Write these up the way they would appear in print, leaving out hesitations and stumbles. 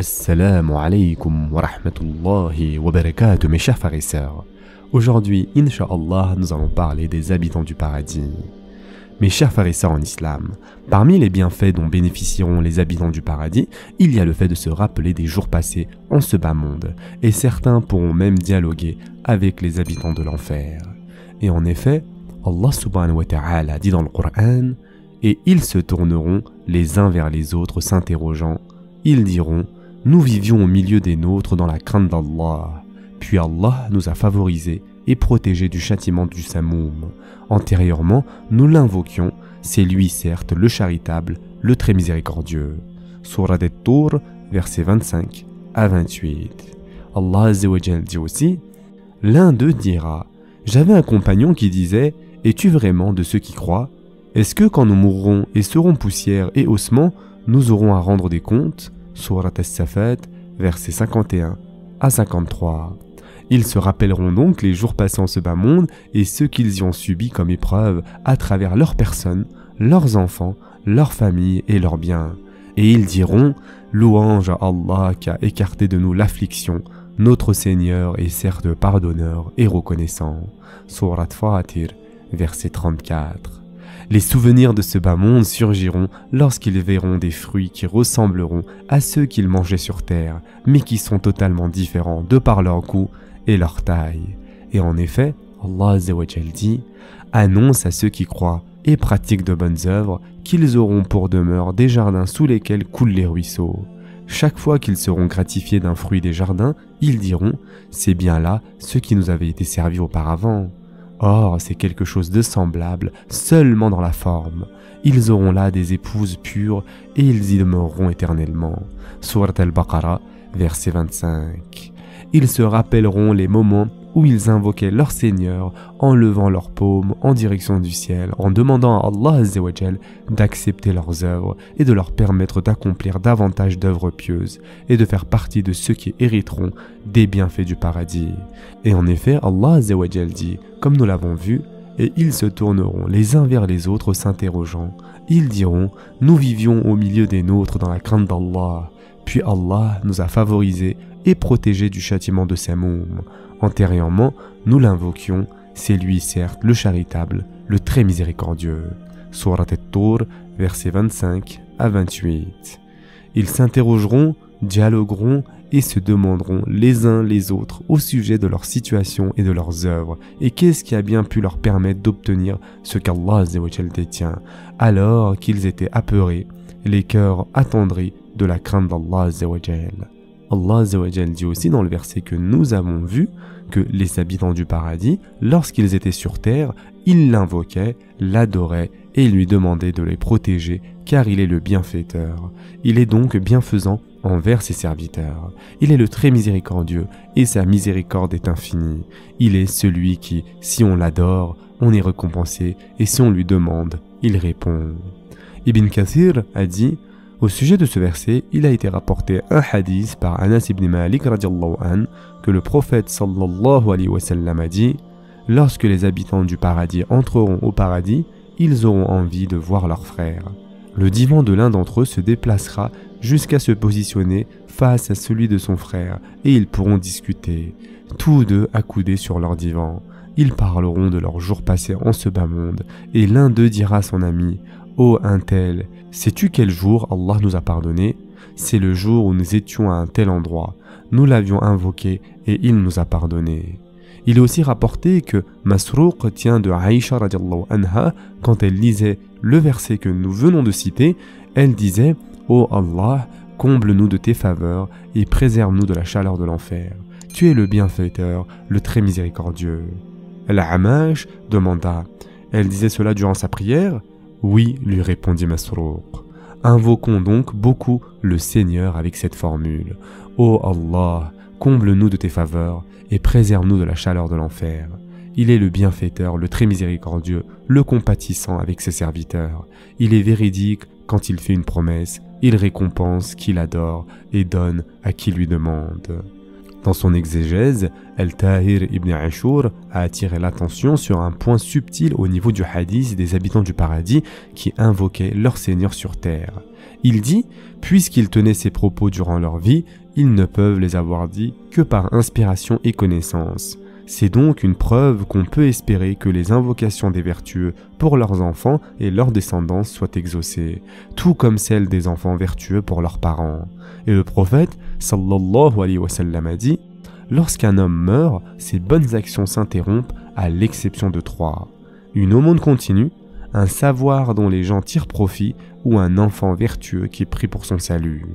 Assalamu alaikum wa rahmatullahi wa barakatuh mes chers frères et sœurs. Aujourd'hui, Inch'Allah, nous allons parler des habitants du paradis. Mes chers frères et sœurs en islam, parmi les bienfaits dont bénéficieront les habitants du paradis, il y a le fait de se rappeler des jours passés en ce bas monde, et certains pourront même dialoguer avec les habitants de l'enfer. Et en effet, Allah subhanahu wa ta'ala dit dans le Coran, et ils se tourneront les uns vers les autres s'interrogeant, ils diront, nous vivions au milieu des nôtres dans la crainte d'Allah, puis Allah nous a favorisés et protégés du châtiment du Samoum. Antérieurement, nous l'invoquions, c'est lui certes le charitable, le très miséricordieux. Sourate At-Tur, versets 25 à 28. Allah Azza wa Jal dit aussi, l'un d'eux dira, j'avais un compagnon qui disait, es-tu vraiment de ceux qui croient? Est-ce que quand nous mourrons et serons poussière et ossements, nous aurons à rendre des comptes? Sourate As-Safat, versets 51 à 53. Ils se rappelleront donc les jours passés en ce bas monde et ce qu'ils y ont subi comme épreuve à travers leurs personnes, leurs enfants, leurs familles et leurs biens. Et ils diront, louange à Allah qui a écarté de nous l'affliction, notre Seigneur est certes pardonneur et reconnaissant. Sourate Fatir, verset 34. Les souvenirs de ce bas monde surgiront lorsqu'ils verront des fruits qui ressembleront à ceux qu'ils mangeaient sur terre, mais qui sont totalement différents de par leur goût et leur taille. Et en effet, Allah Azza wa Jal dit, annonce à ceux qui croient et pratiquent de bonnes œuvres qu'ils auront pour demeure des jardins sous lesquels coulent les ruisseaux. Chaque fois qu'ils seront gratifiés d'un fruit des jardins, ils diront, c'est bien là ce qui nous avait été servi auparavant. Or, c'est quelque chose de semblable, seulement dans la forme. Ils auront là des épouses pures et ils y demeureront éternellement. Sourate Al-Baqarah, verset 25. Ils se rappelleront les moments où ils invoquaient leur Seigneur en levant leurs paumes en direction du ciel, en demandant à Allah Azza wa Jal d'accepter leurs œuvres et de leur permettre d'accomplir davantage d'œuvres pieuses et de faire partie de ceux qui hériteront des bienfaits du paradis. Et en effet, Allah Azza wa Jal dit, comme nous l'avons vu, et ils se tourneront les uns vers les autres s'interrogeant. Ils diront, nous vivions au milieu des nôtres dans la crainte d'Allah, puis Allah nous a favorisés et protégés du châtiment de Samoum. Antérieurement, nous l'invoquions, c'est lui certes le charitable, le très miséricordieux. Sourate At-Tur, versets 25 à 28. Ils s'interrogeront, dialogueront et se demanderont les uns les autres au sujet de leur situation et de leurs œuvres, et qu'est-ce qui a bien pu leur permettre d'obtenir ce qu'Allah Azza wa Jal détient, alors qu'ils étaient apeurés, les cœurs attendris de la crainte d'Allah Azza wa Jal. Allah Azza wa Jal dit aussi dans le verset que nous avons vu que les habitants du paradis, lorsqu'ils étaient sur terre, ils l'invoquaient, l'adoraient et lui demandaient de les protéger car il est le bienfaiteur. Il est donc bienfaisant envers ses serviteurs. Il est le très miséricordieux et sa miséricorde est infinie. Il est celui qui, si on l'adore, on est récompensé et si on lui demande, il répond. Ibn Kathir a dit, au sujet de ce verset, il a été rapporté un hadith par Anas ibn Malik radiallahu an que le prophète sallallahu alayhi wa sallam a dit « Lorsque les habitants du paradis entreront au paradis, ils auront envie de voir leurs frères. Le divan de l'un d'entre eux se déplacera jusqu'à se positionner face à celui de son frère et ils pourront discuter, tous deux accoudés sur leur divan. Ils parleront de leurs jours passés en ce bas monde et l'un d'eux dira à son ami « Ô un tel, sais-tu quel jour Allah nous a pardonné? C'est le jour où nous étions à un tel endroit. Nous l'avions invoqué et il nous a pardonné. » Il est aussi rapporté que Masrouq tient de Aïcha radiallahu anha, quand elle lisait le verset que nous venons de citer, elle disait « Ô Allah, comble-nous de tes faveurs et préserve-nous de la chaleur de l'enfer. Tu es le bienfaiteur, le très miséricordieux. » Al-Amash demanda « Elle disait cela durant sa prière ?» Oui, lui répondit Masrouq. Invoquons donc beaucoup le Seigneur avec cette formule. Ô Allah, comble-nous de tes faveurs et préserve-nous de la chaleur de l'enfer. Il est le bienfaiteur, le très miséricordieux, le compatissant avec ses serviteurs. Il est véridique quand il fait une promesse, il récompense qui l'adore et donne à qui lui demande. Dans son exégèse, Al-Tahir ibn Ashur a attiré l'attention sur un point subtil au niveau du hadith des habitants du paradis qui invoquaient leur Seigneur sur terre. Il dit, puisqu'ils tenaient ces propos durant leur vie, ils ne peuvent les avoir dits que par inspiration et connaissance. C'est donc une preuve qu'on peut espérer que les invocations des vertueux pour leurs enfants et leurs descendants soient exaucées, tout comme celles des enfants vertueux pour leurs parents. Et le prophète, sallallahu alayhi wa sallam, a dit, lorsqu'un homme meurt, ses bonnes actions s'interrompent à l'exception de 3. Une aumône continue, un savoir dont les gens tirent profit ou un enfant vertueux qui prie pour son salut.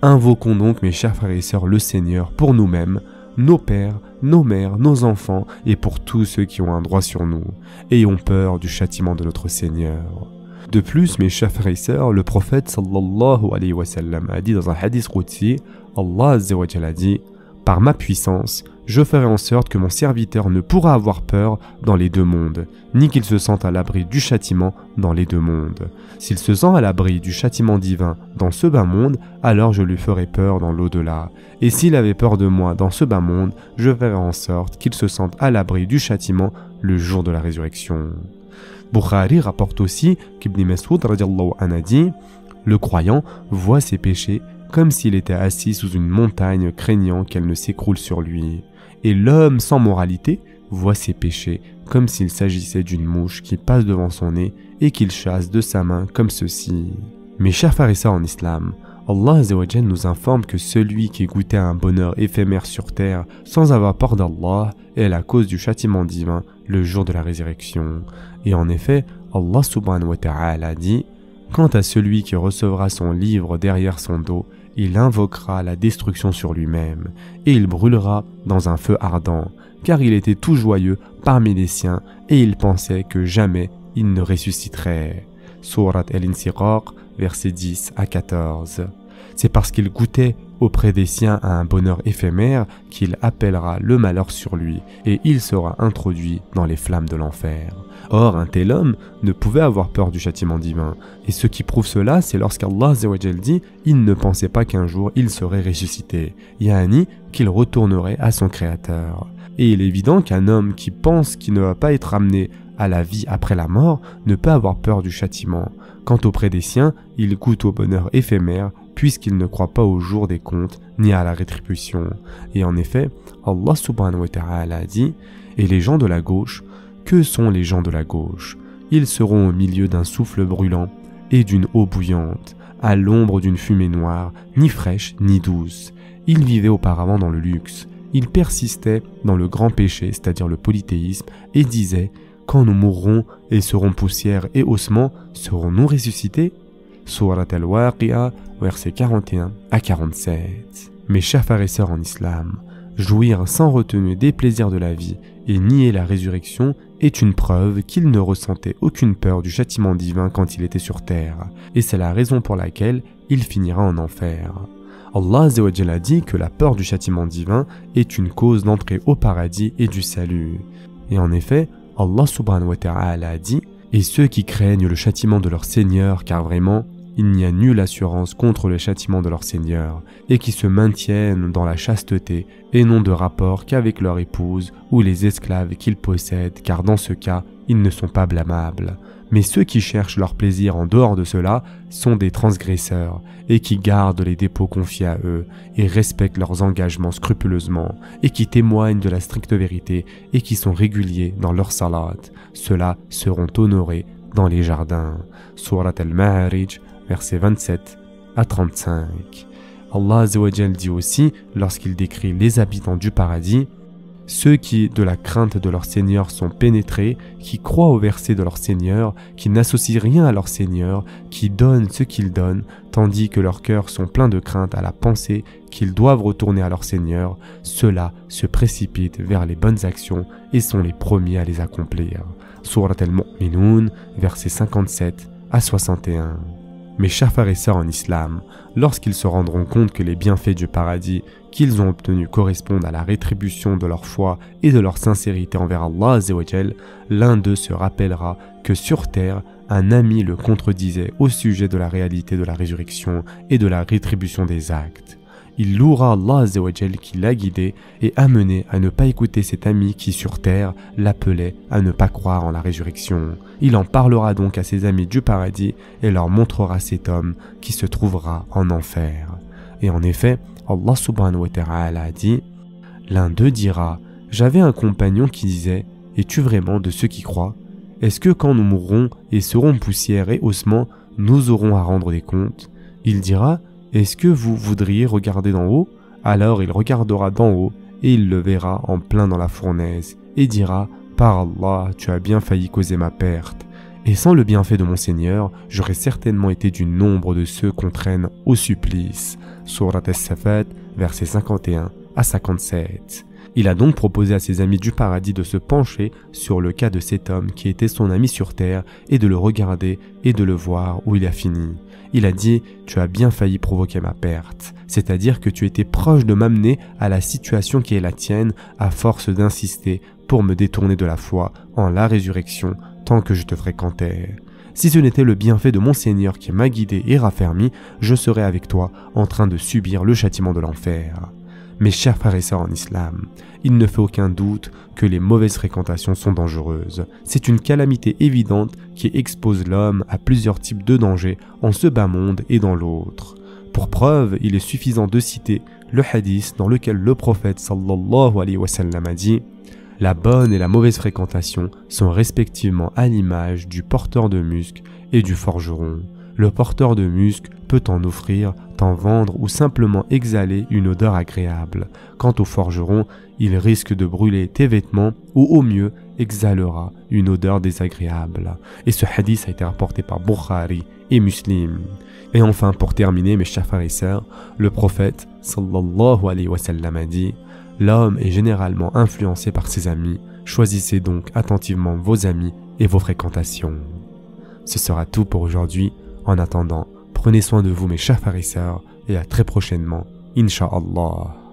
Invoquons donc, mes chers frères et sœurs, le Seigneur pour nous-mêmes, nos pères, nos mères, nos enfants et pour tous ceux qui ont un droit sur nous. Ayons peur du châtiment de notre Seigneur. De plus, mes chers frères et sœurs, le prophète sallallahu alayhi wa sallam a dit dans un hadith qudsi, Allah azza wa jalla a dit, par ma puissance, je ferai en sorte que mon serviteur ne pourra avoir peur dans les 2 mondes, ni qu'il se sente à l'abri du châtiment dans les 2 mondes. S'il se sent à l'abri du châtiment divin dans ce bas monde, alors je lui ferai peur dans l'au-delà. Et s'il avait peur de moi dans ce bas monde, je ferai en sorte qu'il se sente à l'abri du châtiment le jour de la résurrection. Bukhari rapporte aussi qu'Ibn Mas'ud radiallahu anhu a dit, le croyant voit ses péchés comme s'il était assis sous une montagne craignant qu'elle ne s'écroule sur lui. Et l'homme sans moralité voit ses péchés comme s'il s'agissait d'une mouche qui passe devant son nez et qu'il chasse de sa main comme ceci. Mes chers frères et sœurs en islam, Allah Azza wa Jalla nous informe que celui qui goûtait un bonheur éphémère sur terre sans avoir peur d'Allah est la cause du châtiment divin le jour de la résurrection. Et en effet, Allah subhanahu wa ta'ala dit, quant à celui qui recevra son livre derrière son dos, il invoquera la destruction sur lui-même, et il brûlera dans un feu ardent, car il était tout joyeux parmi les siens, et il pensait que jamais il ne ressusciterait. Surat Al-Inshiqaq, versets 10 à 14. C'est parce qu'il goûtait auprès des siens à un bonheur éphémère qu'il appellera le malheur sur lui, et il sera introduit dans les flammes de l'enfer. Or, un tel homme ne pouvait avoir peur du châtiment divin. Et ce qui prouve cela, c'est lorsqu'Allah dit « Il ne pensait pas qu'un jour il serait ressuscité » yani qu'il retournerait à son Créateur. Et il est évident qu'un homme qui pense qu'il ne va pas être amené à la vie après la mort ne peut avoir peur du châtiment. Quant auprès des siens, il goûte au bonheur éphémère puisqu'il ne croit pas au jour des comptes ni à la rétribution. Et en effet, Allah subhanahu wa ta'ala a dit « Et les gens de la gauche, que sont les gens de la gauche? Ils seront au milieu d'un souffle brûlant et d'une eau bouillante, à l'ombre d'une fumée noire, ni fraîche ni douce. Ils vivaient auparavant dans le luxe. Ils persistaient dans le grand péché, c'est-à-dire le polythéisme, et disaient « Quand nous mourrons et serons poussière et ossements, serons-nous ressuscités ?» Surat Al-Waqi'a, versets 41 à 47. Mes chers frères et sœurs en islam, jouir sans retenue des plaisirs de la vie et nier la résurrection est une preuve qu'il ne ressentait aucune peur du châtiment divin quand il était sur terre, et c'est la raison pour laquelle il finira en enfer. Allah Azza wa Jalla dit que la peur du châtiment divin est une cause d'entrée au paradis et du salut. Et en effet, Allah subhanahu wa ta'ala a dit « Et ceux qui craignent le châtiment de leur Seigneur, car vraiment, il n'y a nulle assurance contre le châtiment de leur Seigneur, et qui se maintiennent dans la chasteté et n'ont de rapport qu'avec leur épouse ou les esclaves qu'ils possèdent, car dans ce cas, ils ne sont pas blâmables. Mais ceux qui cherchent leur plaisir en dehors de cela sont des transgresseurs, et qui gardent les dépôts confiés à eux, et respectent leurs engagements scrupuleusement, et qui témoignent de la stricte vérité, et qui sont réguliers dans leur salat. Ceux-là seront honorés dans les jardins. Surat Al-Ma'arij, versets 27 à 35. Allah Azza wa Jalla dit aussi, lorsqu'il décrit les habitants du paradis, « Ceux qui, de la crainte de leur Seigneur, sont pénétrés, qui croient au verset de leur Seigneur, qui n'associent rien à leur Seigneur, qui donnent ce qu'ils donnent, tandis que leurs cœurs sont pleins de crainte à la pensée qu'ils doivent retourner à leur Seigneur, ceux-là se précipitent vers les bonnes actions et sont les premiers à les accomplir. » Surat Al-Mu'minun, versets 57 à 61. Mes chers frères et sœurs en islam, lorsqu'ils se rendront compte que les bienfaits du paradis qu'ils ont obtenus correspondent à la rétribution de leur foi et de leur sincérité envers Allah Azza wa Jal, l'un d'eux se rappellera que sur terre, un ami le contredisait au sujet de la réalité de la résurrection et de la rétribution des actes. il louera Allah Azza wa Jal qui l'a guidé et amené à ne pas écouter cet ami qui sur terre l'appelait à ne pas croire en la résurrection. Il en parlera donc à ses amis du paradis et leur montrera cet homme qui se trouvera en enfer. Et en effet, Allah subhanahu wa ta'ala a dit, l'un d'eux dira, j'avais un compagnon qui disait, es-tu vraiment de ceux qui croient? Est-ce que quand nous mourrons et serons poussière et ossements, nous aurons à rendre des comptes? Il dira, est-ce que vous voudriez regarder d'en haut? Alors il regardera d'en haut et il le verra en plein dans la fournaise et dira, par Allah, tu as bien failli causer ma perte. Et sans le bienfait de mon Seigneur, j'aurais certainement été du nombre de ceux qu'on traîne au supplice. Surat As-Safat, versets 51 à 57. Il a donc proposé à ses amis du paradis de se pencher sur le cas de cet homme qui était son ami sur terre et de le regarder et de le voir où il a fini. Il a dit, tu as bien failli provoquer ma perte, c'est-à-dire que tu étais proche de m'amener à la situation qui est la tienne à force d'insister pour me détourner de la foi en la résurrection tant que je te fréquentais. Si ce n'était le bienfait de mon Seigneur qui m'a guidé et raffermi, je serais avec toi en train de subir le châtiment de l'enfer. Mes chers frères et sœurs en islam, il ne fait aucun doute que les mauvaises fréquentations sont dangereuses. C'est une calamité évidente qui expose l'homme à plusieurs types de dangers en ce bas monde et dans l'autre. Pour preuve, il est suffisant de citer le hadith dans lequel le prophète sallallahu alayhi wa sallam a dit « La bonne et la mauvaise fréquentation sont respectivement à l'image du porteur de musc et du forgeron. Le porteur de musc peut en offrir, t'en vendre ou simplement exhaler une odeur agréable. Quant au forgeron, il risque de brûler tes vêtements ou au mieux exhalera une odeur désagréable. » Et ce hadith a été rapporté par Bukhari et Muslim. Et enfin, pour terminer, mes chers frères et sœurs, le prophète sallallahu alayhi wa sallam a dit « L'homme est généralement influencé par ses amis. Choisissez donc attentivement vos amis et vos fréquentations. » Ce sera tout pour aujourd'hui. En attendant, prenez soin de vous mes chers frères et sœurs et à très prochainement, Inch'Allah.